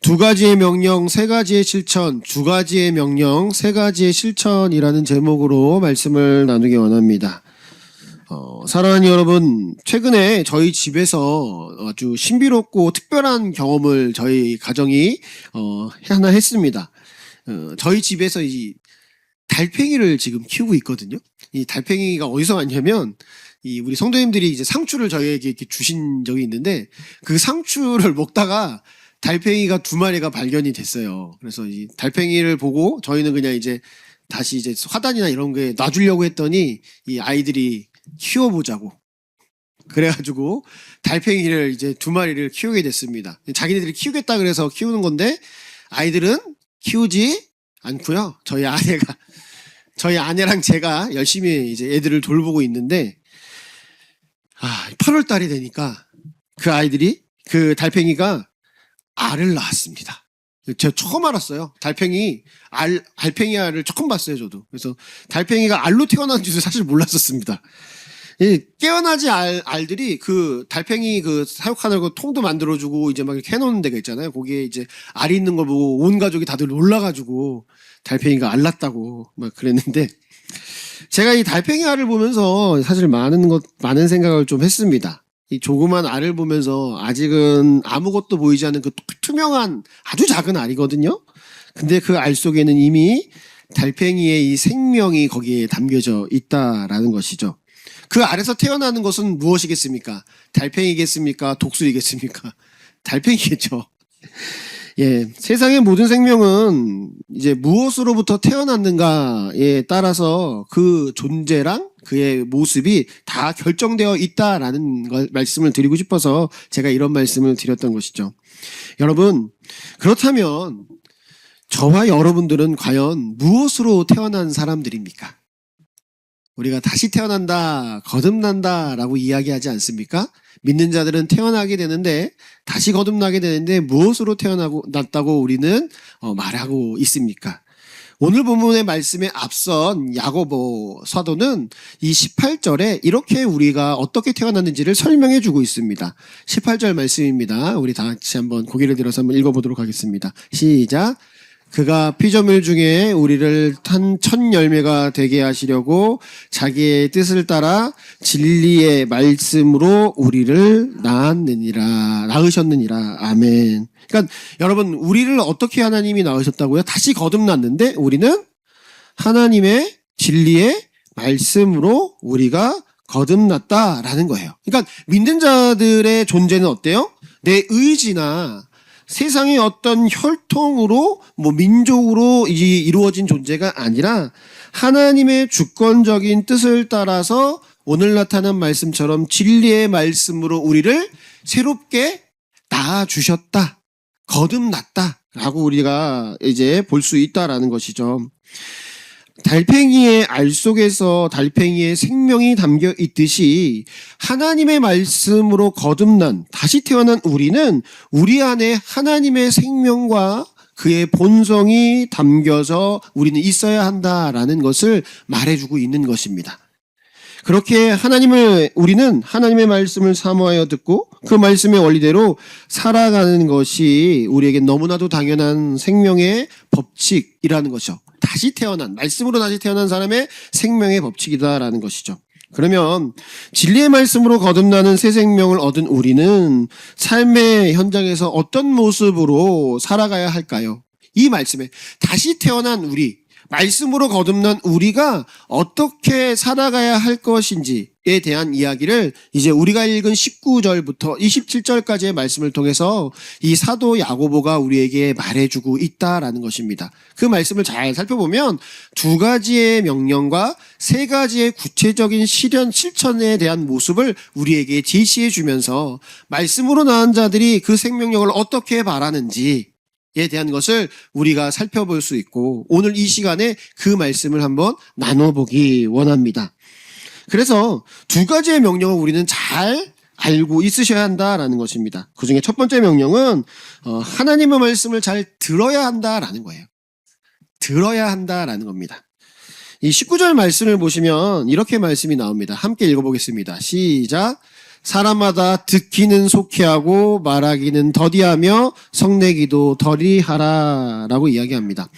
두 가지의 명령, 세 가지의 실천, 두 가지의 명령, 세 가지의 실천이라는 제목으로 말씀을 나누기 원합니다. 사랑하는 여러분, 최근에 저희 집에서 아주 신비롭고 특별한 경험을 저희 가정이 하나 했습니다. 저희 집에서 이 달팽이를 지금 키우고 있거든요. 이 달팽이가 어디서 왔냐면 우리 성도님들이 이제 상추를 저희에게 이렇게 주신 적이 있는데 그 상추를 먹다가 달팽이가 2마리가 발견이 됐어요. 그래서 이 달팽이를 보고 저희는 그냥 이제 다시 이제 화단이나 이런 거에 놔주려고 했더니 이 아이들이 키워보자고. 그래가지고 달팽이를 이제 2마리를 키우게 됐습니다. 자기네들이 키우겠다 그래서 키우는 건데 아이들은 키우지 않고요. 저희 아내랑 제가 열심히 이제 애들을 돌보고 있는데 8월 달이 되니까 그 달팽이가 알을 낳았습니다. 제가 처음 알았어요. 달팽이 알을 처음 봤어요, 저도. 그래서 달팽이가 알로 태어난 줄은 사실 몰랐었습니다. 깨어나지 알들이 그 달팽이 그 사육하는 거 통도 만들어주고 이제 막 이렇게 해놓는 데가 있잖아요. 거기에 이제 알이 있는 걸 보고 온 가족이 다들 놀라가지고 달팽이가 알 낳았다고 막 그랬는데 제가 이 달팽이 알을 보면서 사실 많은 생각을 좀 했습니다. 이 조그만 알을 보면서 아직은 아무것도 보이지 않는 그 투명한 아주 작은 알이거든요. 근데 그 알 속에는 이미 달팽이의 이 생명이 거기에 담겨져 있다라는 것이죠. 그 알에서 태어나는 것은 무엇이겠습니까? 달팽이겠습니까? 독수리겠습니까? 달팽이겠죠. 예, 세상의 모든 생명은 이제 무엇으로부터 태어났는가에 따라서 그 존재랑 그의 모습이 다 결정되어 있다라는 말씀을 드리고 싶어서 제가 이런 말씀을 드렸던 것이죠. 여러분, 그렇다면 저와 여러분들은 과연 무엇으로 태어난 사람들입니까? 우리가 다시 태어난다, 거듭난다 라고 이야기하지 않습니까? 믿는 자들은 태어나게 되는데 다시 거듭나게 되는데 무엇으로 태어났다고 우리는 말하고 있습니까? 오늘 본문의 말씀에 앞선 야고보 사도는 이 18절에 이렇게 우리가 어떻게 태어났는지를 설명해 주고 있습니다. 18절 말씀입니다. 우리 다 같이 한번 고개를 들어서 한번 읽어보도록 하겠습니다. 시작. 그가 피조물 중에 우리를 첫 열매가 되게 하시려고 자기의 뜻을 따라 진리의 말씀으로 우리를 낳으셨느니라. 아멘. 그러니까 여러분, 우리를 어떻게 하나님이 낳으셨다고요? 다시 거듭났는데 우리는 하나님의 진리의 말씀으로 우리가 거듭났다라는 거예요. 그러니까 믿는 자들의 존재는 어때요? 내 의지나 세상의 어떤 혈통으로 민족으로 이루어진 존재가 아니라 하나님의 주권적인 뜻을 따라서 오늘 나타난 말씀처럼 진리의 말씀으로 우리를 새롭게 낳아주셨다, 거듭났다라고 우리가 이제 볼 수 있다라는 것이죠. 달팽이의 알 속에서 달팽이의 생명이 담겨 있듯이 하나님의 말씀으로 거듭난 다시 태어난 우리는 우리 안에 하나님의 생명과 그의 본성이 담겨서 우리는 있어야 한다라는 것을 말해주고 있는 것입니다. 그렇게 우리는 하나님의 말씀을 사모하여 듣고 그 말씀의 원리대로 살아가는 것이 우리에게 너무나도 당연한 생명의 법칙이라는 것이죠. 말씀으로 다시 태어난 사람의 생명의 법칙이다라는 것이죠. 그러면 진리의 말씀으로 거듭나는 새 생명을 얻은 우리는 삶의 현장에서 어떤 모습으로 살아가야 할까요? 이 말씀에 다시 태어난 말씀으로 거듭난 우리가 어떻게 살아가야 할 것인지에 대한 이야기를 이제 우리가 읽은 19절부터 27절까지의 말씀을 통해서 이 사도 야고보가 우리에게 말해주고 있다라는 것입니다. 그 말씀을 잘 살펴보면 2가지의 명령과 3가지의 구체적인 실천에 대한 모습을 우리에게 제시해 주면서 말씀으로 낳은 자들이 그 생명력을 어떻게 바라는지 에 대한 것을 우리가 살펴볼 수 있고 오늘 이 시간에 그 말씀을 한번 나눠보기 원합니다. 그래서 2가지의 명령을 우리는 잘 알고 있으셔야 한다라는 것입니다. 그 중에 첫 번째 명령은 하나님의 말씀을 잘 들어야 한다라는 거예요. 들어야 한다라는 겁니다. 이 19절 말씀을 보시면 이렇게 말씀이 나옵니다. 함께 읽어보겠습니다. 시작. 사람마다 듣기는 속히하고 말하기는 더디하며 성내기도 덜이하라 라고 이야기합니다.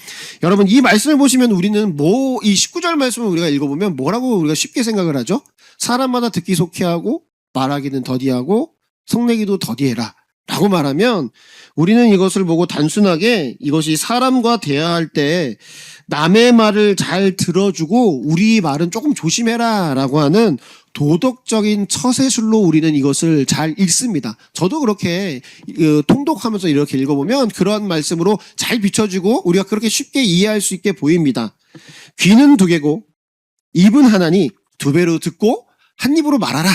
여러분 이 말씀을 보시면 우리는 이 19절 말씀을 우리가 읽어보면 뭐라고 우리가 쉽게 생각을 하죠? 사람마다 듣기 속히하고 말하기는 더디하고 성내기도 더디해라 라고 말하면 우리는 이것을 보고 단순하게 이것이 사람과 대화할 때 남의 말을 잘 들어주고 우리 말은 조금 조심해라 라고 하는 도덕적인 처세술로 우리는 이것을 잘 읽습니다. 저도 그렇게 통독하면서 이렇게 읽어보면 그런 말씀으로 잘 비춰지고 우리가 그렇게 쉽게 이해할 수 있게 보입니다. 귀는 두 개고 입은 하나니 두 배로 듣고 한 입으로 말하라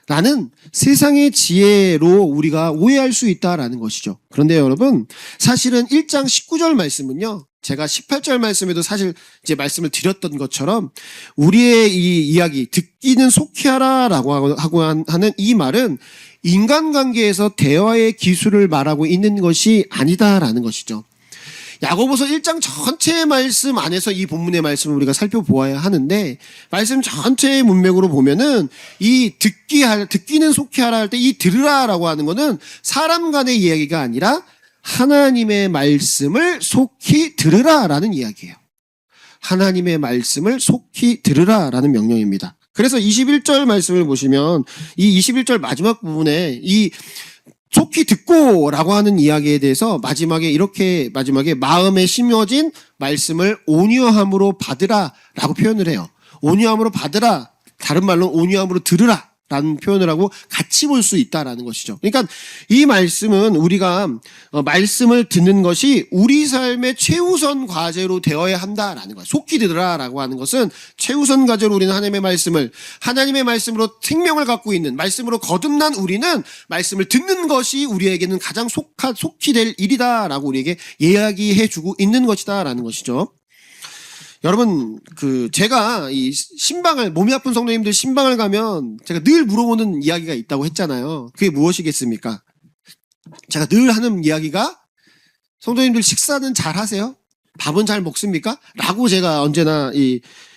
라는 세상의 지혜로 우리가 오해할 수 있다라는 것이죠. 그런데 여러분 사실은 1장 19절 말씀은요. 제가 18절 말씀에도 사실 이제 말씀을 드렸던 것처럼 우리의 이 이야기 듣기는 속히하라라고 하는 이 말은 인간관계에서 대화의 기술을 말하고 있는 것이 아니다라는 것이죠. 야고보서 1장 전체의 말씀 안에서 이 본문의 말씀을 우리가 살펴보아야 하는데 말씀 전체의 문맥으로 보면은 이 듣기는 속히하라 할 때 이 들으라라고 하는 거는 사람 간의 이야기가 아니라 하나님의 말씀을 속히 들으라라는 이야기예요. 하나님의 말씀을 속히 들으라라는 명령입니다. 그래서 21절 말씀을 보시면 이 21절 마지막 부분에 이 속히 듣고라고 하는 이야기에 대해서 마지막에 마음에 심어진 말씀을 온유함으로 받으라라고 표현을 해요. 온유함으로 받으라, 다른 말로 온유함으로 들으라 라는 표현을 하고 같이 볼 수 있다라는 것이죠. 그러니까 이 말씀은 우리가 말씀을 듣는 것이 우리 삶의 최우선 과제로 되어야 한다라는 거예요. 속히 들으라라고 하는 것은 최우선 과제로 우리는 하나님의 말씀으로 생명을 갖고 있는 말씀으로 거듭난 우리는 말씀을 듣는 것이 우리에게는 가장 속히 될 일이다라고 우리에게 이야기해주고 있는 것이다라는 것이죠. 여러분, 제가 이 몸이 아픈 성도님들 신방을 가면 제가 늘 물어보는 이야기가 있다고 했잖아요. 그게 무엇이겠습니까? 제가 늘 하는 이야기가 성도님들 식사는 잘 하세요? 밥은 잘 먹습니까? 라고 제가 언제나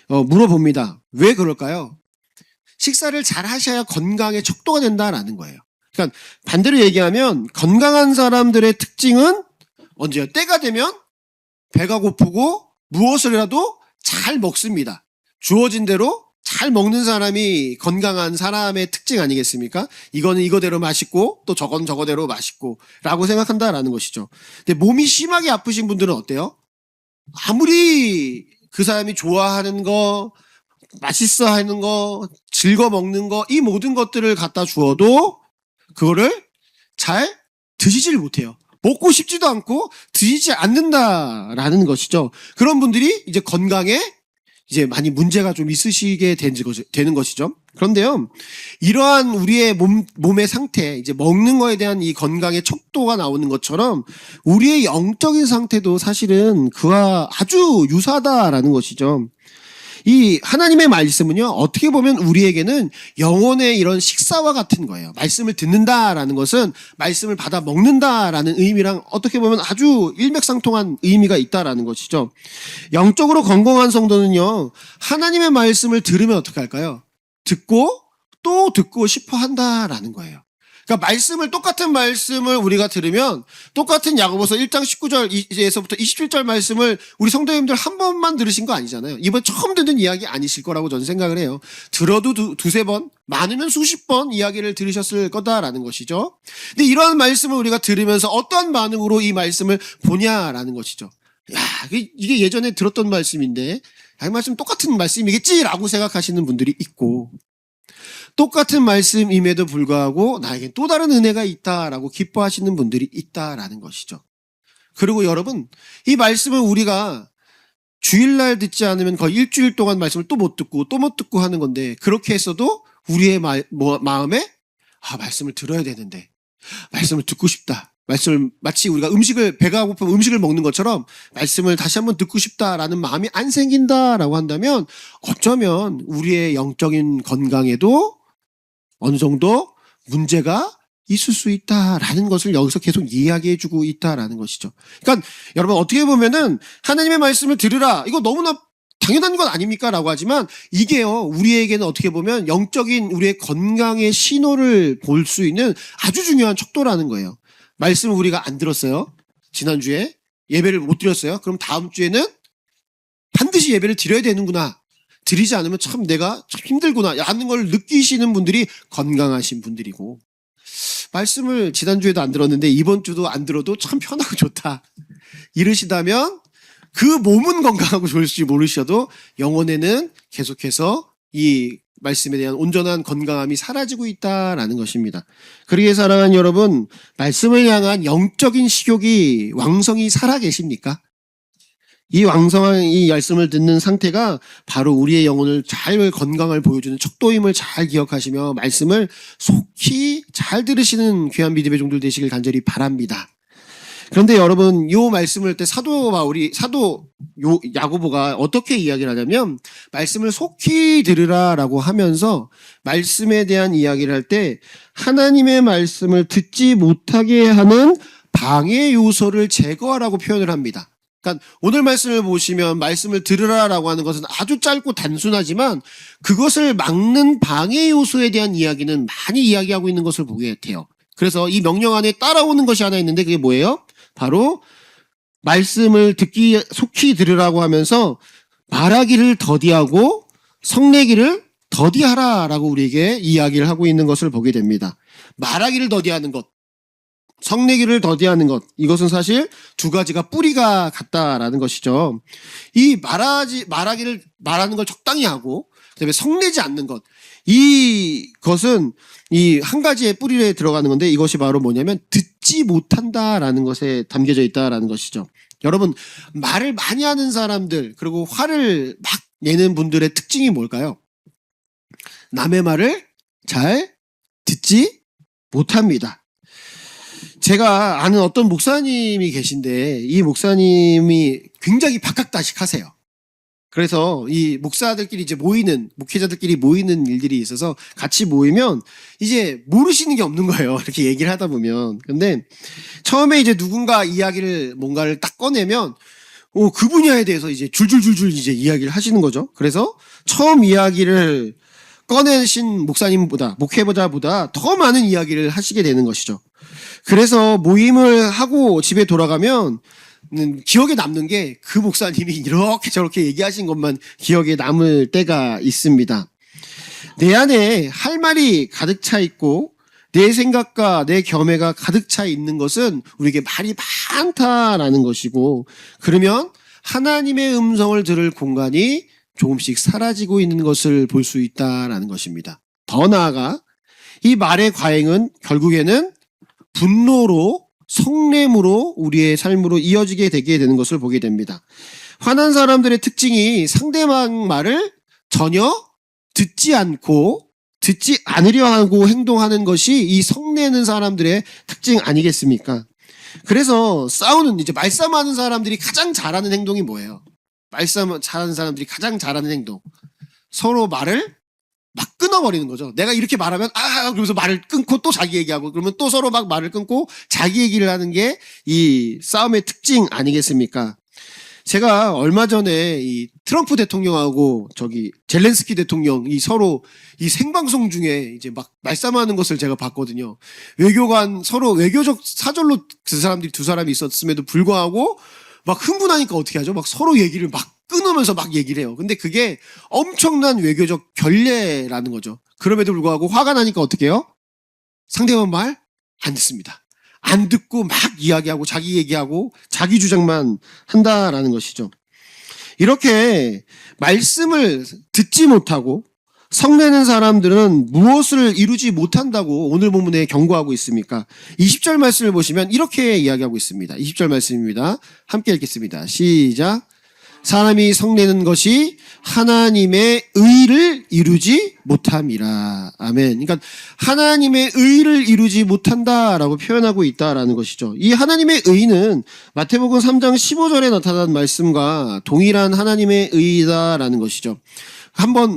물어봅니다. 왜 그럴까요? 식사를 잘 하셔야 건강에 척도가 된다라는 거예요. 그러니까 반대로 얘기하면 건강한 사람들의 특징은 언제요? 때가 되면 배가 고프고 무엇을라도 잘 먹습니다. 주어진 대로 잘 먹는 사람이 건강한 사람의 특징 아니겠습니까? 이거는 이거대로 맛있고 또 저건 저거대로 맛있고 라고 생각한다라는 것이죠. 근데 몸이 심하게 아프신 분들은 어때요? 아무리 그 사람이 좋아하는 거, 맛있어 하는 거, 즐거 먹는 거, 이 모든 것들을 갖다 주어도 그거를 잘 드시질 못해요. 먹고 싶지도 않고 드시지 않는다라는 것이죠. 그런 분들이 이제 건강에 이제 많이 문제가 좀 있으시게 되는 것이죠. 그런데요, 이러한 우리의 몸의 상태, 이제 먹는 거에 대한 이 건강의 척도가 나오는 것처럼 우리의 영적인 상태도 사실은 그와 아주 유사하다라는 것이죠. 이 하나님의 말씀은요, 어떻게 보면 우리에게는 영혼의 이런 식사와 같은 거예요. 말씀을 듣는다라는 것은 말씀을 받아 먹는다라는 의미랑 어떻게 보면 아주 일맥상통한 의미가 있다라는 것이죠. 영적으로 건강한 성도는요, 하나님의 말씀을 들으면 어떻게 할까요? 듣고 또 듣고 싶어 한다라는 거예요. 그러니까 똑같은 말씀을 우리가 들으면 똑같은 야고보서 1장 19절에서부터 27절 말씀을 우리 성도님들 한 번만 들으신 거 아니잖아요. 이번 처음 듣는 이야기 아니실 거라고 저는 생각을 해요. 들어도 두세 번, 많으면 수십 번 이야기를 들으셨을 거다라는 것이죠. 근데 이런 말씀을 우리가 들으면서 어떤 반응으로 이 말씀을 보냐라는 것이죠. 야, 이게 예전에 들었던 말씀인데 이 말씀 똑같은 말씀이겠지라고 생각하시는 분들이 있고, 똑같은 말씀임에도 불구하고 나에게 또 다른 은혜가 있다라고 기뻐하시는 분들이 있다라는 것이죠. 그리고 여러분, 이 말씀을 우리가 주일날 듣지 않으면 거의 일주일 동안 말씀을 또 못 듣고 하는 건데, 그렇게 했어도 우리의 마음에 말씀을 들어야 되는데, 말씀을 듣고 싶다. 말씀을 마치 우리가 배가 고프면 음식을 먹는 것처럼 말씀을 다시 한번 듣고 싶다라는 마음이 안 생긴다라고 한다면 어쩌면 우리의 영적인 건강에도 어느 정도 문제가 있을 수 있다라는 것을 여기서 계속 이야기해주고 있다라는 것이죠. 그러니까 여러분 어떻게 보면은 하나님의 말씀을 들으라, 이거 너무나 당연한 건 아닙니까? 라고 하지만 이게요, 우리에게는 어떻게 보면 영적인 우리의 건강의 신호를 볼 수 있는 아주 중요한 척도라는 거예요. 말씀을 우리가 안 들었어요. 지난주에 예배를 못 드렸어요. 그럼 다음 주에는 반드시 예배를 드려야 되는구나. 드리지 않으면 참 내가 참 힘들구나 하는 걸 느끼시는 분들이 건강하신 분들이고, 말씀을 지난주에도 안 들었는데 이번 주도 안 들어도 참 편하고 좋다 이러시다면 그 몸은 건강하고 좋을지 모르셔도 영혼에는 계속해서 이 말씀에 대한 온전한 건강함이 사라지고 있다라는 것입니다. 그러기에 사랑하는 여러분, 말씀을 향한 영적인 식욕이 왕성히 살아계십니까? 이 왕성한 이 말씀을 듣는 상태가 바로 우리의 영혼을 잘 건강을 보여주는 척도임을 잘 기억하시며 말씀을 속히 잘 들으시는 귀한 믿음의 종들 되시길 간절히 바랍니다. 그런데 여러분, 이 말씀을 때 사도 야고보가 어떻게 이야기를 하냐면, 말씀을 속히 들으라라고 하면서 말씀에 대한 이야기를 할 때 하나님의 말씀을 듣지 못하게 하는 방해 요소를 제거하라고 표현을 합니다. 그러니까 오늘 말씀을 보시면 말씀을 들으라라고 하는 것은 아주 짧고 단순하지만 그것을 막는 방해 요소에 대한 이야기는 많이 이야기하고 있는 것을 보게 돼요. 그래서 이 명령 안에 따라오는 것이 하나 있는데 그게 뭐예요? 바로 말씀을 듣기 속히 들으라고 하면서 말하기를 더디하고 성내기를 더디하라라고 우리에게 이야기를 하고 있는 것을 보게 됩니다. 말하기를 더디하는 것, 성내기를 더디하는 것, 이것은 사실 두 가지가 뿌리가 같다라는 것이죠. 이 말하는 걸 적당히 하고 그다음에 성내지 않는 것, 이것은 이 한 가지의 뿌리에 들어가는 건데 이것이 바로 뭐냐면 듣지 못한다라는 것에 담겨져 있다라는 것이죠. 여러분, 말을 많이 하는 사람들 그리고 화를 막 내는 분들의 특징이 뭘까요? 남의 말을 잘 듣지 못합니다. 제가 아는 어떤 목사님이 계신데 이 목사님이 굉장히 박학다식하세요. 그래서 이 목사들끼리 이제 목회자들끼리 모이는 일들이 있어서 같이 모이면 이제 모르시는 게 없는 거예요. 이렇게 얘기를 하다 보면. 근데 처음에 이제 누군가 뭔가를 딱 꺼내면 그 분야에 대해서 이제 줄줄줄줄 이제 이야기를 하시는 거죠. 그래서 처음 이야기를 꺼내신 목회자보다 더 많은 이야기를 하시게 되는 것이죠. 그래서 모임을 하고 집에 돌아가면 기억에 남는 게 그 목사님이 이렇게 저렇게 얘기하신 것만 기억에 남을 때가 있습니다. 내 안에 할 말이 가득 차 있고 내 생각과 내 겸해가 가득 차 있는 것은 우리에게 말이 많다라는 것이고, 그러면 하나님의 음성을 들을 공간이 조금씩 사라지고 있는 것을 볼 수 있다라는 것입니다. 더 나아가 이 말의 과잉은 결국에는 분노로, 성냄으로 우리의 삶으로 이어지게 되게 되는 것을 보게 됩니다. 화난 사람들의 특징이 상대방 말을 전혀 듣지 않으려 하고 행동하는 것이 이 성내는 사람들의 특징 아니겠습니까? 그래서 이제 말싸움하는 사람들이 가장 잘하는 행동이 뭐예요? 말싸움 잘하는 사람들이 가장 잘하는 행동, 서로 말을 막 끊어버리는 거죠. 내가 이렇게 말하면 그러면서 말을 끊고 또 자기 얘기하고, 그러면 또 서로 막 말을 끊고 자기 얘기를 하는 게 이 싸움의 특징 아니겠습니까? 제가 얼마 전에 이 트럼프 대통령하고 젤렌스키 대통령 서로 이 생방송 중에 이제 막 말싸움하는 것을 제가 봤거든요. 외교관 서로 외교적 사절로 두 사람이 있었음에도 불구하고 막 흥분하니까 어떻게 하죠? 막 서로 얘기를 막 끊으면서 막 얘기를 해요. 근데 그게 엄청난 외교적 결례라는 거죠. 그럼에도 불구하고 화가 나니까 어떻게 해요? 상대방 말 안 듣습니다. 안 듣고 막 이야기하고 자기 얘기하고 자기 주장만 한다라는 것이죠. 이렇게 말씀을 듣지 못하고 성내는 사람들은 무엇을 이루지 못한다고 오늘 본문에 경고하고 있습니까? 20절 말씀을 보시면 이렇게 이야기하고 있습니다. 20절 말씀입니다. 함께 읽겠습니다. 시작. 사람이 성내는 것이 하나님의 의를 이루지 못함이라. 아멘. 그러니까 하나님의 의를 이루지 못한다라고 표현하고 있다라는 것이죠. 이 하나님의 의는 마태복음 3장 15절에 나타난 말씀과 동일한 하나님의 의다라는 것이죠.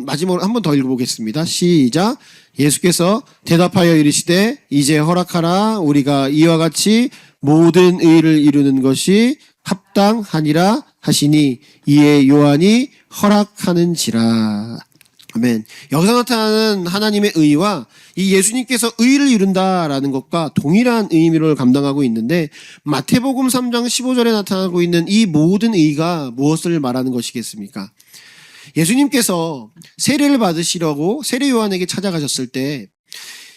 마지막으로 한 번 더 읽어보겠습니다. 시작. 예수께서 대답하여 이르시되 이제 허락하라. 우리가 이와 같이 모든 의를 이루는 것이 합당하니라 하시니 이에 요한이 허락하는지라. 아멘. 여기서 나타나는 하나님의 의와 이 예수님께서 의를 이룬다라는 것과 동일한 의미를 감당하고 있는데, 마태복음 3장 15절에 나타나고 있는 이 모든 의가 무엇을 말하는 것이겠습니까? 예수님께서 세례를 받으시려고 세례 요한에게 찾아가셨을 때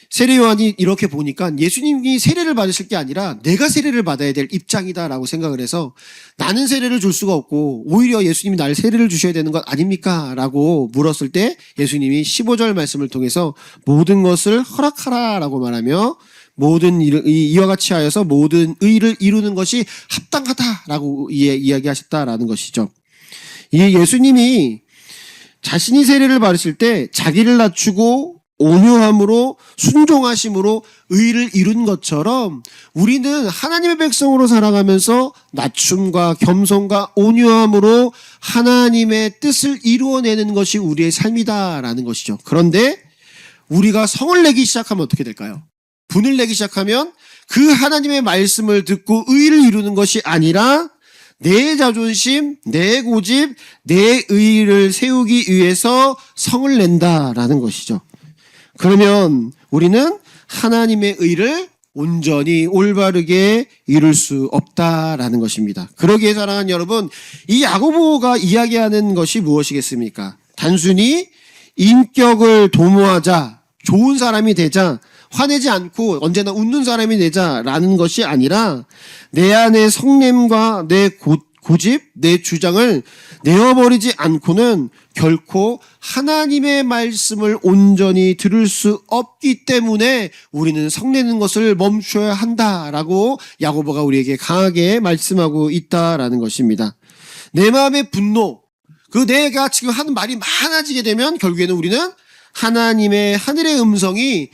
세례 요한이 이렇게 보니까 예수님이 세례를 받으실 게 아니라 내가 세례를 받아야 될 입장이다라고 생각을 해서, 나는 세례를 줄 수가 없고 오히려 예수님이 날 세례를 주셔야 되는 것 아닙니까? 라고 물었을 때 예수님이 15절 말씀을 통해서 모든 것을 허락하라라고 말하며 모든 이와 같이 하여서 모든 의를 이루는 것이 합당하다라고 이야기하셨다라는 것이죠. 이 예수님이 자신이 세례를 받으실 때 자기를 낮추고 온유함으로 순종하심으로 의를 이룬 것처럼 우리는 하나님의 백성으로 살아가면서 낮춤과 겸손과 온유함으로 하나님의 뜻을 이루어내는 것이 우리의 삶이다라는 것이죠. 그런데 우리가 성을 내기 시작하면 어떻게 될까요? 분을 내기 시작하면 그 하나님의 말씀을 듣고 의를 이루는 것이 아니라 내 자존심, 내 고집, 내 의를 세우기 위해서 성을 낸다라는 것이죠. 그러면 우리는 하나님의 의를 온전히 올바르게 이룰 수 없다라는 것입니다. 그러기에 사랑하는 여러분, 이 야고보가 이야기하는 것이 무엇이겠습니까? 단순히 인격을 도모하자, 좋은 사람이 되자, 화내지 않고 언제나 웃는 사람이 되자라는 것이 아니라 내 안의 성냄과 내 고집, 내 주장을 내어버리지 않고는 결코 하나님의 말씀을 온전히 들을 수 없기 때문에 우리는 성내는 것을 멈춰야 한다라고 야고보가 우리에게 강하게 말씀하고 있다라는 것입니다. 내 마음의 분노, 내가 지금 하는 말이 많아지게 되면 결국에는 우리는 하나님의 하늘의 음성이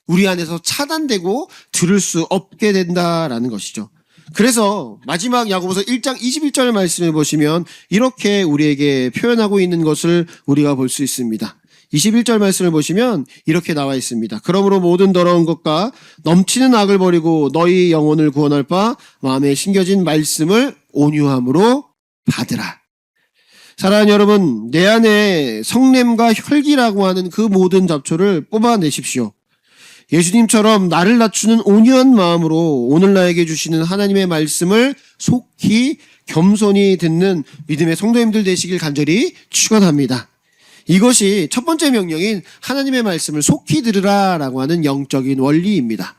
우리 안에서 차단되고 들을 수 없게 된다라는 것이죠. 그래서 마지막 야고보서 1장 21절 말씀을 보시면 이렇게 우리에게 표현하고 있는 것을 우리가 볼 수 있습니다. 21절 말씀을 보시면 이렇게 나와 있습니다. 그러므로 모든 더러운 것과 넘치는 악을 버리고 너희 영혼을 구원할 바 마음에 심겨진 말씀을 온유함으로 받으라. 사랑하는 여러분, 내 안에 성냄과 혈기라고 하는 그 모든 잡초를 뽑아내십시오. 예수님처럼 나를 낮추는 온유한 마음으로 오늘 나에게 주시는 하나님의 말씀을 속히 겸손히 듣는 믿음의 성도님들 되시길 간절히 축원합니다. 이것이 첫 번째 명령인 하나님의 말씀을 속히 들으라라고 하는 영적인 원리입니다.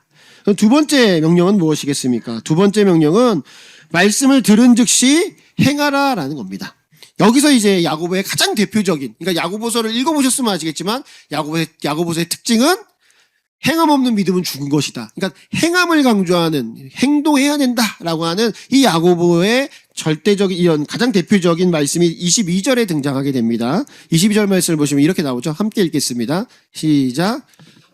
두 번째 명령은 무엇이겠습니까? 두 번째 명령은 말씀을 들은 즉시 행하라라는 겁니다. 여기서 이제 야고보의 가장 대표적인, 그러니까 야고보서를 읽어보셨으면 아시겠지만 야고보서의 특징은 행함 없는 믿음은 죽은 것이다. 그러니까 행함을 강조하는, 행동해야 된다라고 하는 이 야고보의 절대적인, 이런 가장 대표적인 말씀이 22절에 등장하게 됩니다. 22절 말씀을 보시면 이렇게 나오죠. 함께 읽겠습니다. 시작.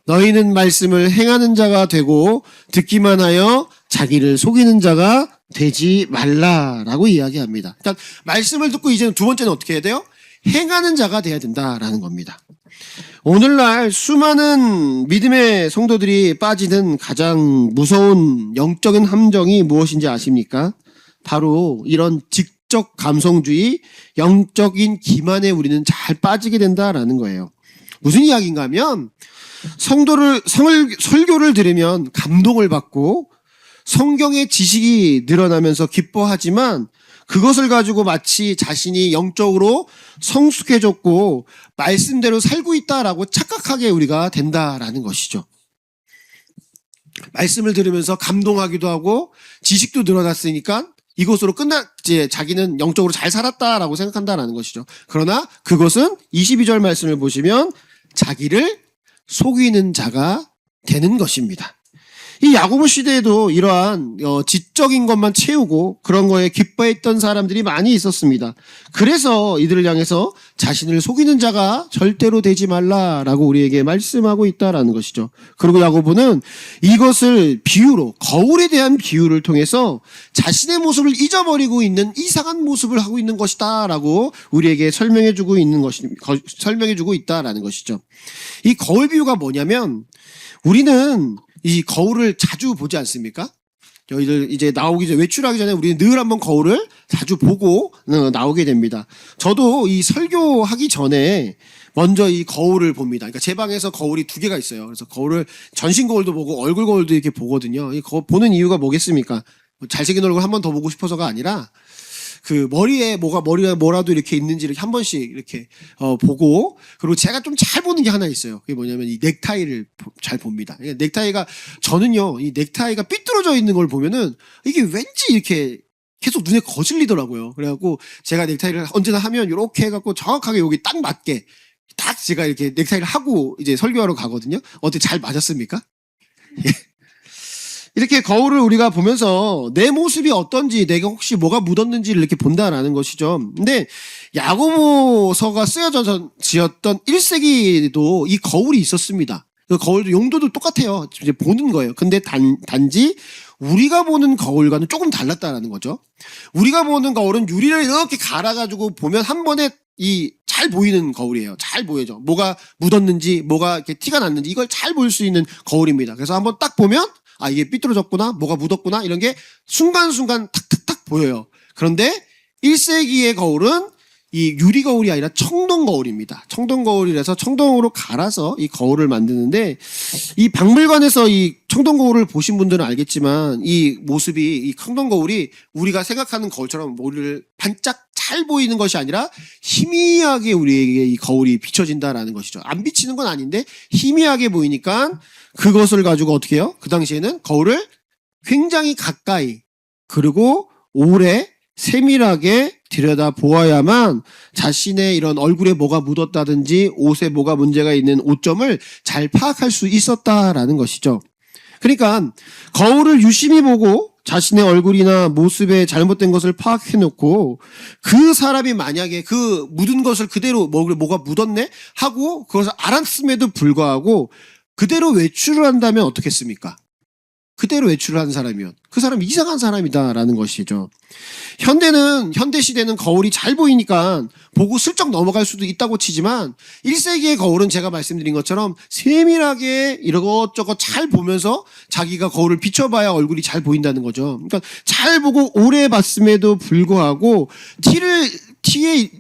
너희는 말씀을 행하는 자가 되고 듣기만 하여 자기를 속이는 자가 되지 말라라고 이야기합니다. 그러니까 말씀을 듣고 이제는 두 번째는 어떻게 해야 돼요? 행하는 자가 돼야 된다라는 겁니다. 오늘날 수많은 믿음의 성도들이 빠지는 가장 무서운 영적인 함정이 무엇인지 아십니까? 바로 이런 직적 감성주의, 영적인 기만에 우리는 잘 빠지게 된다라는 거예요. 무슨 이야기인가 하면 설교를 들으면 감동을 받고 성경의 지식이 늘어나면서 기뻐하지만 그것을 가지고 마치 자신이 영적으로 성숙해졌고 말씀대로 살고 있다라고 착각하게 우리가 된다라는 것이죠. 말씀을 들으면서 감동하기도 하고 지식도 늘어났으니까 이것으로 이제 자기는 영적으로 잘 살았다라고 생각한다라는 것이죠. 그러나 그것은 22절 말씀을 보시면 자기를 속이는 자가 되는 것입니다. 이 야고보 시대에도 이러한 지적인 것만 채우고 그런 거에 기뻐했던 사람들이 많이 있었습니다. 그래서 이들을 향해서 자신을 속이는 자가 절대로 되지 말라라고 우리에게 말씀하고 있다라는 것이죠. 그리고 야고보는 이것을 비유로, 거울에 대한 비유를 통해서 자신의 모습을 잊어버리고 있는 이상한 모습을 하고 있는 것이다라고 우리에게 설명해주고 있다라는 것이죠. 이 거울 비유가 뭐냐면 우리는 이 거울을 자주 보지 않습니까? 저희들 이제 나오기 전에, 외출하기 전에 우리는 늘 한번 거울을 자주 보고 나오게 됩니다. 저도 이 설교하기 전에 먼저 이 거울을 봅니다. 그러니까 제 방에서 거울이 2개가 있어요. 그래서 거울을 전신 거울도 보고 얼굴 거울도 이렇게 보거든요. 이 보는 이유가 뭐겠습니까? 잘생긴 얼굴 한 번 더 보고 싶어서가 아니라 그 머리에 뭐라도 이렇게 있는지 한 번씩 이렇게 보고, 그리고 제가 좀 잘 보는 게 하나 있어요. 그게 뭐냐면 이 넥타이를 잘 봅니다. 넥타이가, 저는요 이 넥타이가 삐뚤어져 있는 걸 보면은 이게 왠지 이렇게 계속 눈에 거슬리더라고요. 그래갖고 제가 넥타이를 언제나 하면 이렇게 해갖고 정확하게 여기 딱 맞게 딱 제가 이렇게 넥타이를 하고 이제 설교하러 가거든요. 어때, 잘 맞았습니까? 이렇게 거울을 우리가 보면서 내 모습이 어떤지, 내가 혹시 뭐가 묻었는지를 이렇게 본다라는 것이죠. 근데 야고보서가 쓰여져 지었던 1세기에도 이 거울이 있었습니다. 그 거울도 용도도 똑같아요. 이제 보는 거예요. 근데 단지 우리가 보는 거울과는 조금 달랐다라는 거죠. 우리가 보는 거울은 유리를 이렇게 갈아가지고 보면 한 번에 잘 보이는 거울이에요. 잘 보여져. 뭐가 묻었는지, 뭐가 이렇게 티가 났는지 이걸 잘 볼 수 있는 거울입니다. 그래서 한번 딱 보면 이게 삐뚤어졌구나, 뭐가 묻었구나, 이런 게 순간순간 탁탁탁 보여요. 그런데 1세기의 거울은 이 유리 거울이 아니라 청동 거울입니다. 청동 거울이라서 청동으로 갈아서 이 거울을 만드는데, 이 박물관에서 이 청동 거울을 보신 분들은 알겠지만 이 모습이, 이 청동 거울이 우리가 생각하는 거울처럼 머리를 반짝 잘 보이는 것이 아니라 희미하게 우리에게 이 거울이 비춰진다라는 것이죠. 안 비치는 건 아닌데 희미하게 보이니까 그것을 가지고 어떻게 해요? 그 당시에는 거울을 굉장히 가까이, 그리고 오래 세밀하게 들여다 보아야만 자신의 이런 얼굴에 뭐가 묻었다든지 옷에 뭐가 문제가 있는 오점을 잘 파악할 수 있었다라는 것이죠. 그러니까 거울을 유심히 보고 자신의 얼굴이나 모습에 잘못된 것을 파악해놓고, 그 사람이 만약에 그 묻은 것을 그대로 뭐가 묻었네 하고 그것을 알았음에도 불구하고 그대로 외출을 한다면 어떻겠습니까? 그대로 외출을 하는 사람이면 그 사람이 이상한 사람이다라는 것이죠. 현대 시대는 거울이 잘 보이니까 보고 슬쩍 넘어갈 수도 있다고 치지만 1세기의 거울은 제가 말씀드린 것처럼 세밀하게 이것저것 잘 보면서 자기가 거울을 비춰봐야 얼굴이 잘 보인다는 거죠. 그러니까 잘 보고 오래 봤음에도 불구하고 티에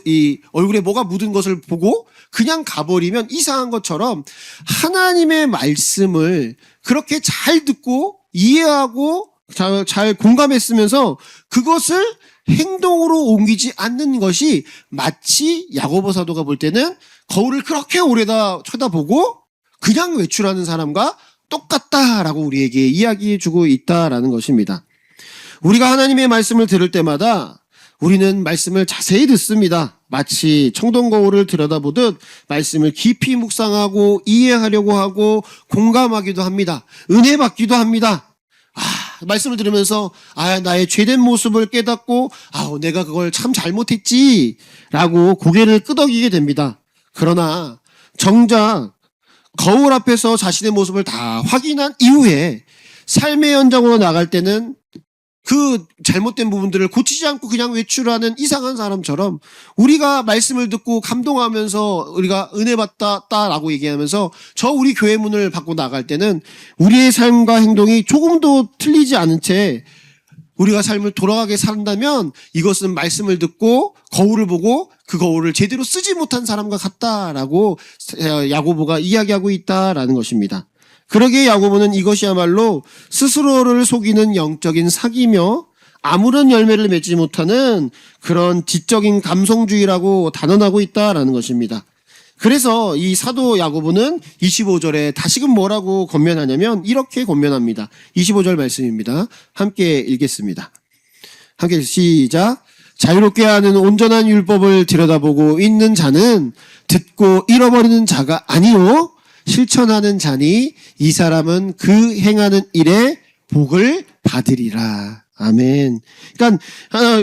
이 얼굴에 뭐가 묻은 것을 보고 그냥 가버리면 이상한 것처럼 하나님의 말씀을 그렇게 잘 듣고 이해하고 잘 공감했으면서 그것을 행동으로 옮기지 않는 것이 마치 야고보 사도가 볼 때는 거울을 그렇게 오래다 쳐다보고 그냥 외출하는 사람과 똑같다라고 우리에게 이야기해 주고 있다라는 것입니다. 우리가 하나님의 말씀을 들을 때마다 우리는 말씀을 자세히 듣습니다. 마치 청동 거울을 들여다보듯 말씀을 깊이 묵상하고 이해하려고 하고 공감하기도 합니다. 은혜 받기도 합니다. 말씀을 들으면서 나의 죄된 모습을 깨닫고 내가 그걸 참 잘못했지 라고 고개를 끄덕이게 됩니다. 그러나 정작 거울 앞에서 자신의 모습을 다 확인한 이후에 삶의 현장으로 나갈 때는 그 잘못된 부분들을 고치지 않고 그냥 외출하는 이상한 사람처럼, 우리가 말씀을 듣고 감동하면서 우리가 은혜 받았다라고 얘기하면서 우리 교회 문을 받고 나갈 때는 우리의 삶과 행동이 조금도 틀리지 않은 채 우리가 삶을 돌아가게 산다면 이것은 말씀을 듣고 거울을 보고 그 거울을 제대로 쓰지 못한 사람과 같다라고 야고보가 이야기하고 있다라는 것입니다. 그러기에 야고보는 이것이야말로 스스로를 속이는 영적인 사기며 아무런 열매를 맺지 못하는 그런 지적인 감성주의라고 단언하고 있다라는 것입니다. 그래서 이 사도 야고보는 25절에 다시금 뭐라고 권면하냐면 이렇게 권면합니다. 25절 말씀입니다. 함께 읽겠습니다. 함께 시작. 자유롭게 하는 온전한 율법을 들여다보고 있는 자는 듣고 잃어버리는 자가 아니요 실천하는 자니 이 사람은 그 행하는 일에 복을 받으리라. 아멘. 그러니까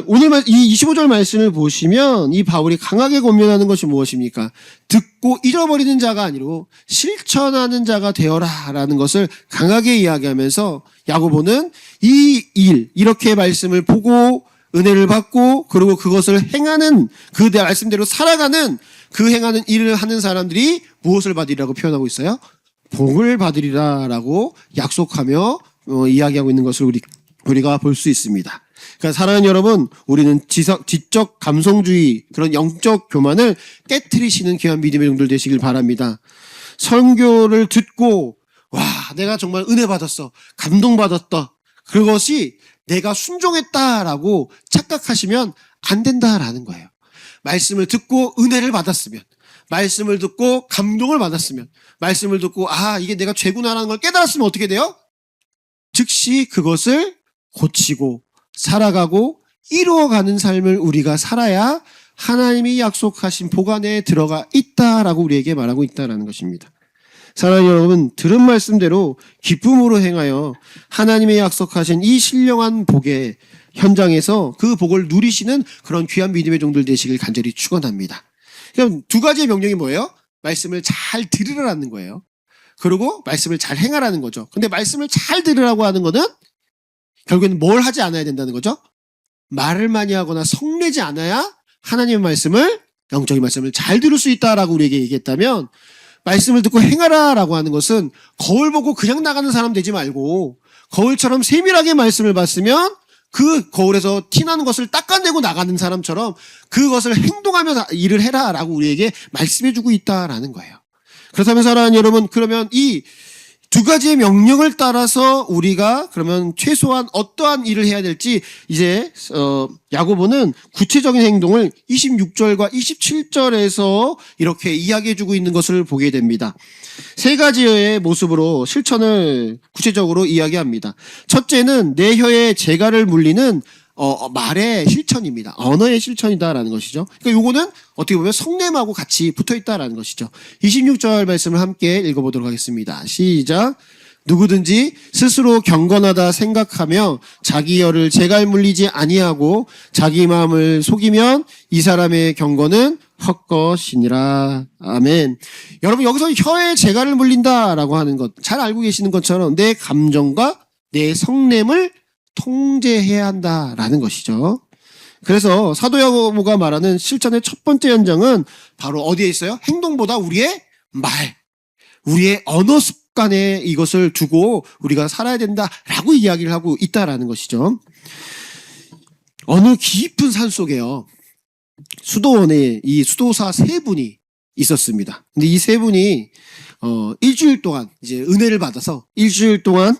오늘 이 25절 말씀을 보시면 이 바울이 강하게 권면하는 것이 무엇입니까? 듣고 잃어버리는 자가 아니고 실천하는 자가 되어라라는 것을 강하게 이야기하면서 야고보는 이 일, 이렇게 말씀을 보고 은혜를 받고 그리고 그것을 행하는, 그 말씀대로 살아가는 그 행하는 일을 하는 사람들이 무엇을 받으리라고 표현하고 있어요? 복을 받으리라라고 약속하며 이야기하고 있는 것을 우리가 볼 수 있습니다. 그러니까 사랑하는 여러분, 우리는 지적 감성주의 그런 영적 교만을 깨트리시는 귀한 믿음의 종들 되시길 바랍니다. 설교를 듣고 와, 내가 정말 은혜 받았어, 감동 받았다, 그것이 내가 순종했다라고 착각하시면 안 된다라는 거예요. 말씀을 듣고 은혜를 받았으면, 말씀을 듣고 감동을 받았으면, 말씀을 듣고 이게 내가 죄구나라는 걸 깨달았으면 어떻게 돼요? 즉시 그것을 고치고 살아가고 이루어가는 삶을 우리가 살아야 하나님이 약속하신 보관에 들어가 있다라고 우리에게 말하고 있다라는 것입니다. 사랑하는 여러분, 들은 말씀대로 기쁨으로 행하여 하나님의 약속하신 이 신령한 복의 현장에서 그 복을 누리시는 그런 귀한 믿음의 종들 되시길 간절히 축원합니다. 그럼 두 가지의 명령이 뭐예요? 말씀을 잘 들으라는 거예요. 그리고 말씀을 잘 행하라는 거죠. 근데 말씀을 잘 들으라고 하는 거는 결국에는 뭘 하지 않아야 된다는 거죠? 말을 많이 하거나 성내지 않아야 하나님의 말씀을, 영적인 말씀을 잘 들을 수 있다라고 우리에게 얘기했다면, 말씀을 듣고 행하라라고 하는 것은 거울 보고 그냥 나가는 사람 되지 말고 거울처럼 세밀하게 말씀을 봤으면 그 거울에서 티나는 것을 닦아내고 나가는 사람처럼 그것을 행동하며 일을 해라라고 우리에게 말씀해주고 있다라는 거예요. 그렇다면 사랑하는 여러분, 그러면 이 두 가지의 명령을 따라서 우리가 그러면 최소한 어떠한 일을 해야 될지 이제 야고보는 구체적인 행동을 26절과 27절에서 이렇게 이야기해주고 있는 것을 보게 됩니다. 세 가지의 모습으로 실천을 구체적으로 이야기합니다. 첫째는 내 혀에 재갈을 물리는 말의 실천입니다. 언어의 실천이다라는 것이죠. 그러니까 요거는 어떻게 보면 성냄하고 같이 붙어 있다라는 것이죠. 26절 말씀을 함께 읽어보도록 하겠습니다. 시작. 누구든지 스스로 경건하다 생각하며 자기 혀를 재갈 물리지 아니하고 자기 마음을 속이면 이 사람의 경건은 헛것이니라. 아멘. 여러분, 여기서 혀에 재갈을 물린다라고 하는 것 잘 알고 계시는 것처럼 내 감정과 내 성냄을 통제해야 한다라는 것이죠. 그래서 사도 야고보가 말하는 실천의 첫 번째 현장은 바로 어디에 있어요? 행동보다 우리의 말, 우리의 언어 습관에 이것을 두고 우리가 살아야 된다라고 이야기를 하고 있다라는 것이죠. 어느 깊은 산 속에요, 수도원에 이 수도사 세 분이 있었습니다. 근데 이 세 분이 일주일 동안 이제 은혜를 받아서 일주일 동안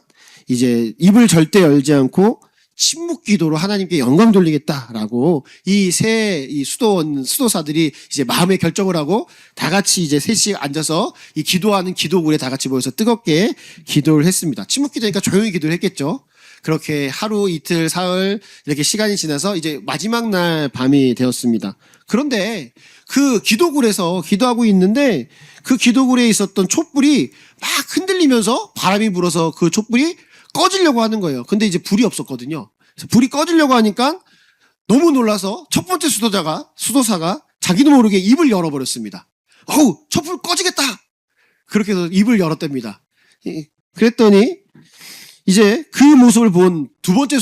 이제 입을 절대 열지 않고 침묵 기도로 하나님께 영광 돌리겠다라고 이 수도사들이 이제 마음의 결정을 하고 다 같이 이제 셋이 앉아서 이 기도하는 기도굴에 다 같이 모여서 뜨겁게 기도를 했습니다. 침묵 기도니까 조용히 기도를 했겠죠. 그렇게 하루, 이틀, 사흘 이렇게 시간이 지나서 이제 마지막 날 밤이 되었습니다. 그런데 그 기도굴에서 기도하고 있는데 그 기도굴에 있었던 촛불이 막 흔들리면서 바람이 불어서 그 촛불이 꺼지려고 하는 거예요. 근데 이제 불이 없었거든요. 그래서 불이 꺼지려고 하니까 너무 놀라서 첫 번째 수도사가 자기도 모르게 입을 열어버렸습니다. 어우, 촛불 꺼지겠다! 그렇게 해서 입을 열었답니다. 그랬더니 이제 그 모습을 본 두 번째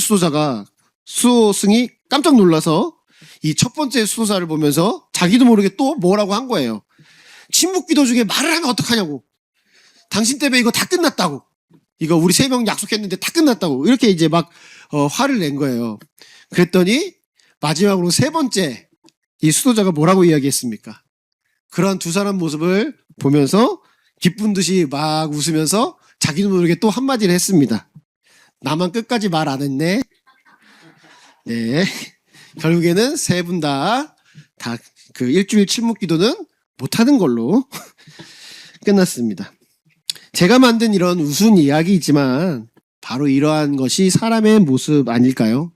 수도승이 깜짝 놀라서 이 첫 번째 수도사를 보면서 자기도 모르게 또 뭐라고 한 거예요. 침묵 기도 중에 말을 하면 어떡하냐고. 당신 때문에 이거 다 끝났다고. 이거 우리 3명 약속했는데 다 끝났다고. 이렇게 이제 막 화를 낸 거예요. 그랬더니 마지막으로 세 번째 이 수도자가 뭐라고 이야기했습니까? 그런 두 사람 모습을 보면서 기쁜 듯이 막 웃으면서 자기도 모르게 또 한마디를 했습니다. 나만 끝까지 말 안 했네. 네. 결국에는 세 분 다 그 일주일 침묵 기도는 못하는 걸로 끝났습니다. 제가 만든 이런 우스운 이야기이지만 바로 이러한 것이 사람의 모습 아닐까요?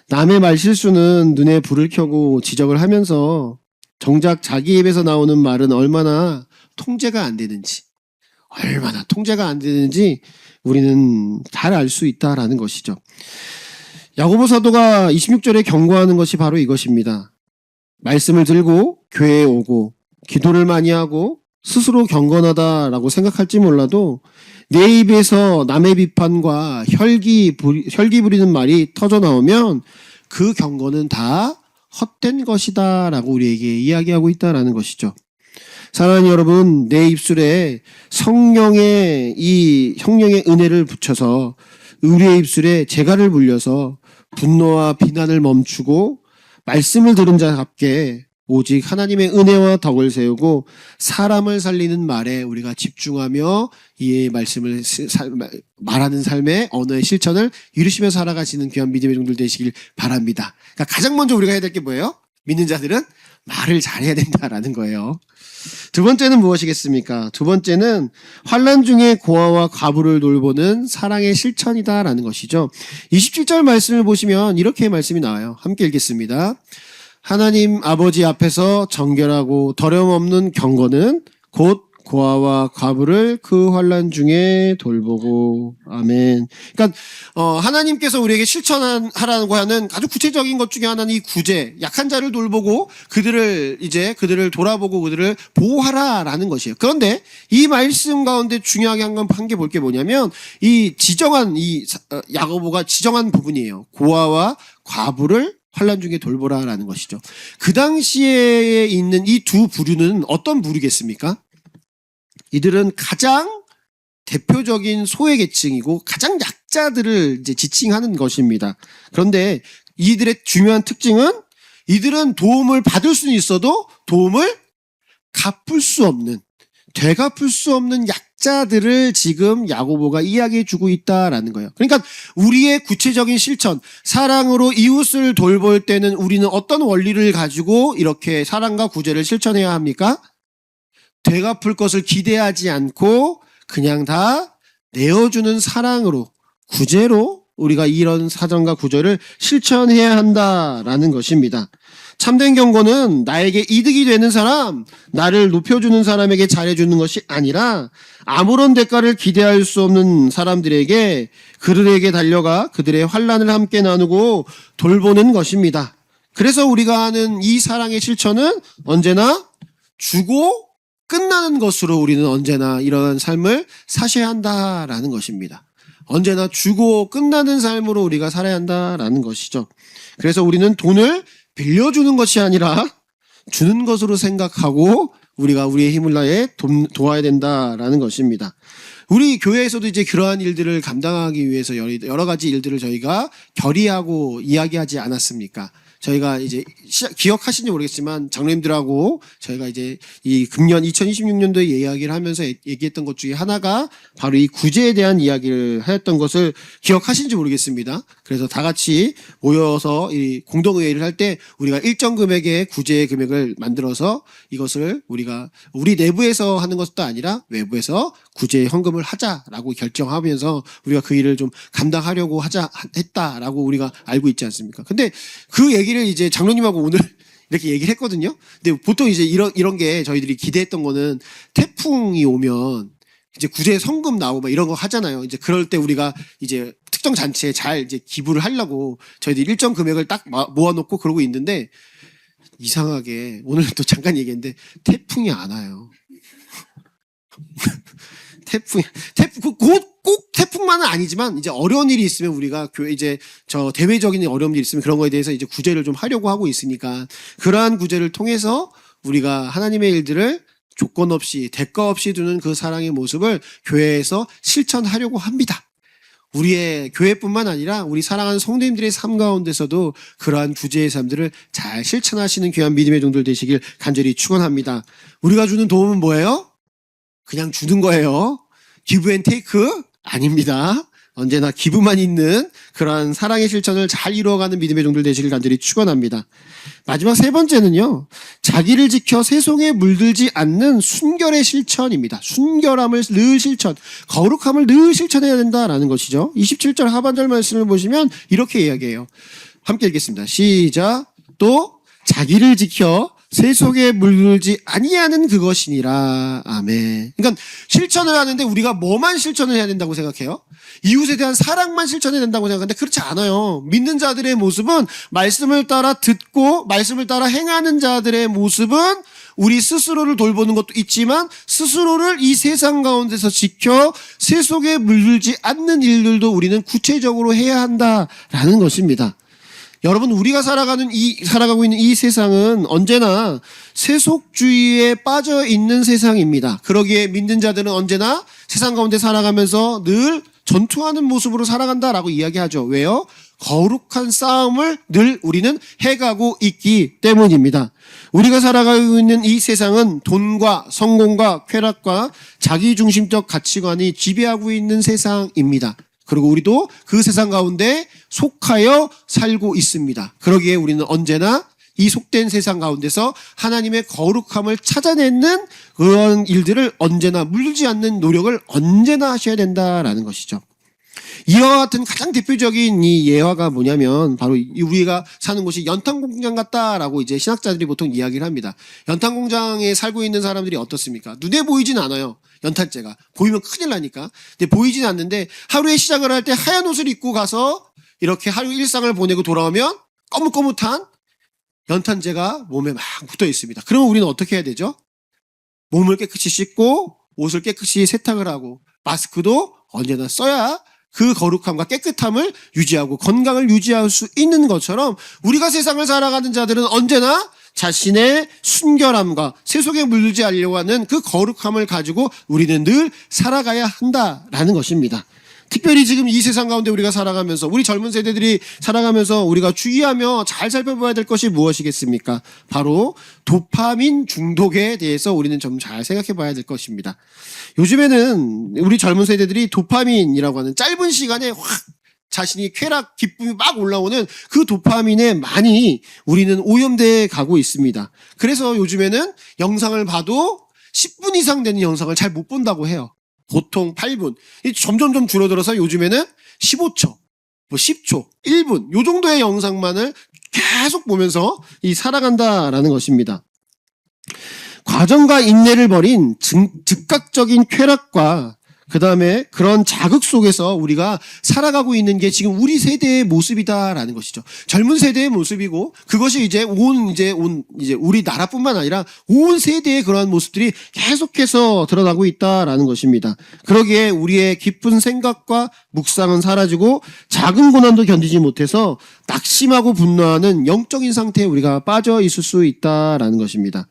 남의 말 실수는 눈에 불을 켜고 지적을 하면서 정작 자기 입에서 나오는 말은 얼마나 통제가 안 되는지 우리는 잘 알 수 있다라는 것이죠. 야고보 사도가 26절에 경고하는 것이 바로 이것입니다. 말씀을 들고 교회에 오고 기도를 많이 하고 스스로 경건하다라고 생각할지 몰라도 내 입에서 남의 비판과 혈기 부리는 말이 터져 나오면 그 경건은 다 헛된 것이다 라고 우리에게 이야기하고 있다라는 것이죠. 사랑하는 여러분, 내 입술에 성령의 은혜를 붙여서 우리의 입술에 재갈을 불려서 분노와 비난을 멈추고 말씀을 들은 자답게 오직 하나님의 은혜와 덕을 세우고 사람을 살리는 말에 우리가 집중하며 이 말씀을 말하는 삶의 언어의 실천을 이루시며 살아가시는 귀한 믿음의 종들 되시길 바랍니다. 그러니까 가장 먼저 우리가 해야 될 게 뭐예요? 믿는 자들은 말을 잘해야 된다라는 거예요. 두 번째는 무엇이겠습니까? 두 번째는 환난 중에 고아와 과부를 돌보는 사랑의 실천이다라는 것이죠. 27절 말씀을 보시면 이렇게 말씀이 나와요. 함께 읽겠습니다. 하나님 아버지 앞에서 정결하고 더러움 경건은 곧 고아와 과부를 그 환난 중에 돌보고. 아멘. 그러니까 하나님께서 우리에게 실천하라고 하는 아주 구체적인 것 중에 하나는 이 구제, 약한 자를 돌보고 그들을 돌아보고 그들을 보호하라라는 것이에요. 그런데 이 말씀 가운데 중요하게 한 게 볼 게 뭐냐면 이 야고보가 지정한 부분이에요. 고아와 과부를 환난 중에 돌보라라는 것이죠. 그 당시에 있는 이 두 부류는 어떤 부류겠습니까? 이들은 가장 대표적인 소외계층이고 가장 약자들을 이제 지칭하는 것입니다. 그런데 이들의 중요한 특징은 이들은 도움을 받을 수는 있어도 도움을 되갚을 수 없는 약자들을 지금 야고보가 이야기해 주고 있다라는 거예요. 그러니까 우리의 구체적인 실천, 사랑으로 이웃을 돌볼 때는 우리는 어떤 원리를 가지고 이렇게 사랑과 구제를 실천해야 합니까? 되갚을 것을 기대하지 않고 그냥 다 내어주는 사랑으로, 구제로 우리가 이런 사정과 구제를 실천해야 한다라는 것입니다. 참된 경건은 나에게 이득이 되는 사람, 나를 높여주는 사람에게 잘해주는 것이 아니라 아무런 대가를 기대할 수 없는 사람들에게 그들에게 달려가 그들의 환난을 함께 나누고 돌보는 것입니다. 그래서 우리가 하는 이 사랑의 실천은 언제나 주고 끝나는 것으로 우리는 언제나 이러한 삶을 사셔야 한다라는 것입니다. 언제나 주고 끝나는 삶으로 우리가 살아야 한다라는 것이죠. 그래서 우리는 돈을 빌려주는 것이 아니라 주는 것으로 생각하고 우리가 우리의 힘을 다해 도와야 된다라는 것입니다. 우리 교회에서도 이제 그러한 일들을 감당하기 위해서 여러 가지 일들을 저희가 결의하고 이야기하지 않았습니까? 저희가 이제 기억하시는지 모르겠지만 장로님들하고 저희가 이제 이 금년 2026년도에 이야기를 하면서 얘기했던 것 중에 하나가 바로 이 구제에 대한 이야기를 하였던 것을 기억하시는지 모르겠습니다. 그래서 다 같이 모여서 이 공동회의를 할 때 우리가 일정 금액의 구제 금액을 만들어서 이것을 우리가 우리 내부에서 하는 것도 아니라 외부에서 구제 헌금을 하자라고 결정하면서 우리가 그 일을 좀 감당하려고 했다라고 우리가 알고 있지 않습니까? 근데 그 얘기를 이제 장로님하고 오늘 이렇게 얘기를 했거든요. 근데 보통 이제 이런 게 저희들이 기대했던 거는 태풍이 오면 이제 구제 성금 나오고 막 이런 거 하잖아요. 이제 그럴 때 우리가 이제 특정 잔치에 잘 이제 기부를 하려고 저희들이 일정 금액을 딱 모아놓고 그러고 있는데 이상하게 오늘 또 잠깐 얘기했는데 태풍이 안 와요. 꼭 태풍만은 아니지만 이제 어려운 일이 있으면 우리가 교회 이제 대외적인 어려운 일이 있으면 그런 거에 대해서 이제 구제를 좀 하려고 하고 있으니까 그러한 구제를 통해서 우리가 하나님의 일들을 조건 없이 대가 없이 두는 그 사랑의 모습을 교회에서 실천하려고 합니다. 우리의 교회뿐만 아니라 우리 사랑하는 성도님들의 삶 가운데서도 그러한 구제의 삶들을 잘 실천하시는 귀한 믿음의 종들 되시길 간절히 축원합니다. 우리가 주는 도움은 뭐예요? 그냥 주는 거예요. 기브 앤 테이크 아닙니다. 언제나 기부만 있는 그러한 사랑의 실천을 잘 이루어가는 믿음의 종들 되시길 간절히 축원합니다. 마지막 세 번째는요. 자기를 지켜 세속에 물들지 않는 순결의 실천입니다. 순결함을 늘 실천, 거룩함을 늘 실천해야 된다라는 것이죠. 27절 하반절 말씀을 보시면 이렇게 이야기해요. 함께 읽겠습니다. 시작. 또 자기를 지켜 세속에 물들지 아니하는 그것이니라. 아멘. 그러니까 실천을 하는데 우리가 뭐만 실천을 해야 된다고 생각해요? 이웃에 대한 사랑만 실천해야 된다고 생각하는데 그렇지 않아요. 믿는 자들의 모습은 말씀을 따라 듣고 말씀을 따라 행하는 자들의 모습은 우리 스스로를 돌보는 것도 있지만 스스로를 이 세상 가운데서 지켜 세속에 물들지 않는 일들도 우리는 구체적으로 해야 한다라는 것입니다. 여러분, 우리가 살아가고 있는 이 세상은 언제나 세속주의에 빠져 있는 세상입니다. 그러기에 믿는 자들은 언제나 세상 가운데 살아가면서 늘 전투하는 모습으로 살아간다라고 이야기하죠. 왜요? 거룩한 싸움을 늘 우리는 해가고 있기 때문입니다. 우리가 살아가고 있는 이 세상은 돈과 성공과 쾌락과 자기중심적 가치관이 지배하고 있는 세상입니다. 그리고 우리도 그 세상 가운데 속하여 살고 있습니다. 그러기에 우리는 언제나 이 속된 세상 가운데서 하나님의 거룩함을 찾아내는 그런 일들을 언제나 물지 않는 노력을 언제나 하셔야 된다라는 것이죠. 이와 같은 가장 대표적인 이 예화가 뭐냐면 바로 우리가 사는 곳이 연탄공장 같다라고 이제 신학자들이 보통 이야기를 합니다. 연탄공장에 살고 있는 사람들이 어떻습니까? 눈에 보이진 않아요. 연탄재가. 보이면 큰일 나니까. 근데 보이진 않는데 하루의 시작을 할 때 하얀 옷을 입고 가서 이렇게 하루 일상을 보내고 돌아오면 거뭇거뭇한 연탄재가 몸에 막 붙어 있습니다. 그러면 우리는 어떻게 해야 되죠? 몸을 깨끗이 씻고 옷을 깨끗이 세탁을 하고 마스크도 언제나 써야 그 거룩함과 깨끗함을 유지하고 건강을 유지할 수 있는 것처럼 우리가 세상을 살아가는 자들은 언제나 자신의 순결함과 세속에 물들지 않으려고 하는 그 거룩함을 가지고 우리는 늘 살아가야 한다라는 것입니다. 특별히 지금 이 세상 가운데 우리가 살아가면서 우리 젊은 세대들이 살아가면서 우리가 주의하며 잘 살펴봐야 될 것이 무엇이겠습니까? 바로 도파민 중독에 대해서 우리는 좀 잘 생각해 봐야 될 것입니다. 요즘에는 우리 젊은 세대들이 도파민이라고 하는 짧은 시간에 확 자신이 쾌락, 기쁨이 막 올라오는 그 도파민에 많이 우리는 오염돼 가고 있습니다. 그래서 요즘에는 영상을 봐도 10분 이상 되는 영상을 잘 못 본다고 해요. 보통 8분. 점점점 줄어들어서 요즘에는 15초, 10초, 1분 요 정도의 영상만을 계속 보면서 살아간다라는 것입니다. 과정과 인내를 버린 즉각적인 쾌락과 그 다음에 그런 자극 속에서 우리가 살아가고 있는 게 지금 우리 세대의 모습이다라는 것이죠. 젊은 세대의 모습이고 그것이 이제 우리 나라뿐만 아니라 온 세대의 그러한 모습들이 계속해서 드러나고 있다라는 것입니다. 그러기에 우리의 깊은 생각과 묵상은 사라지고 작은 고난도 견디지 못해서 낙심하고 분노하는 영적인 상태에 우리가 빠져 있을 수 있다라는 것입니다.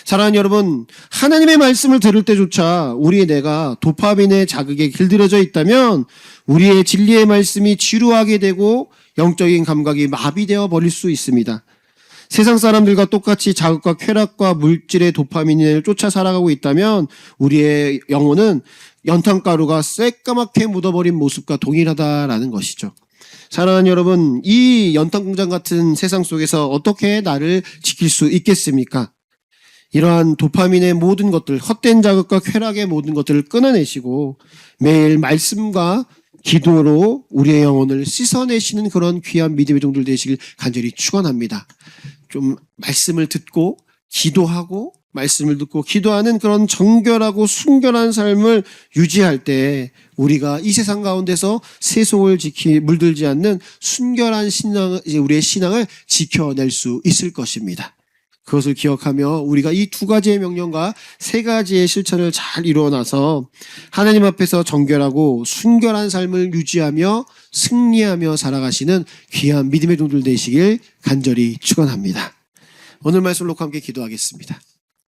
사랑하는 여러분, 하나님의 말씀을 들을 때조차 우리의 뇌가 도파민의 자극에 길들여져 있다면 우리의 진리의 말씀이 지루하게 되고 영적인 감각이 마비되어 버릴 수 있습니다. 세상 사람들과 똑같이 자극과 쾌락과 물질의 도파민을 쫓아 살아가고 있다면 우리의 영혼은 연탄가루가 새까맣게 묻어버린 모습과 동일하다라는 것이죠. 사랑하는 여러분, 이 연탄공장 같은 세상 속에서 어떻게 나를 지킬 수 있겠습니까? 이러한 도파민의 모든 것들, 헛된 자극과 쾌락의 모든 것들을 끊어내시고 매일 말씀과 기도로 우리의 영혼을 씻어내시는 그런 귀한 믿음의 종들 되시길 간절히 축원합니다. 좀 말씀을 듣고 기도하고 말씀을 듣고 기도하는 그런 정결하고 순결한 삶을 유지할 때 우리가 이 세상 가운데서 세속을 물들지 않는 순결한 우리의 신앙을 지켜낼 수 있을 것입니다. 그것을 기억하며 우리가 이 두 가지의 명령과 세 가지의 실천을 잘 이루어나서 하나님 앞에서 정결하고 순결한 삶을 유지하며 승리하며 살아가시는 귀한 믿음의 종들 되시길 간절히 축원합니다. 오늘 말씀 놓고 함께 기도하겠습니다.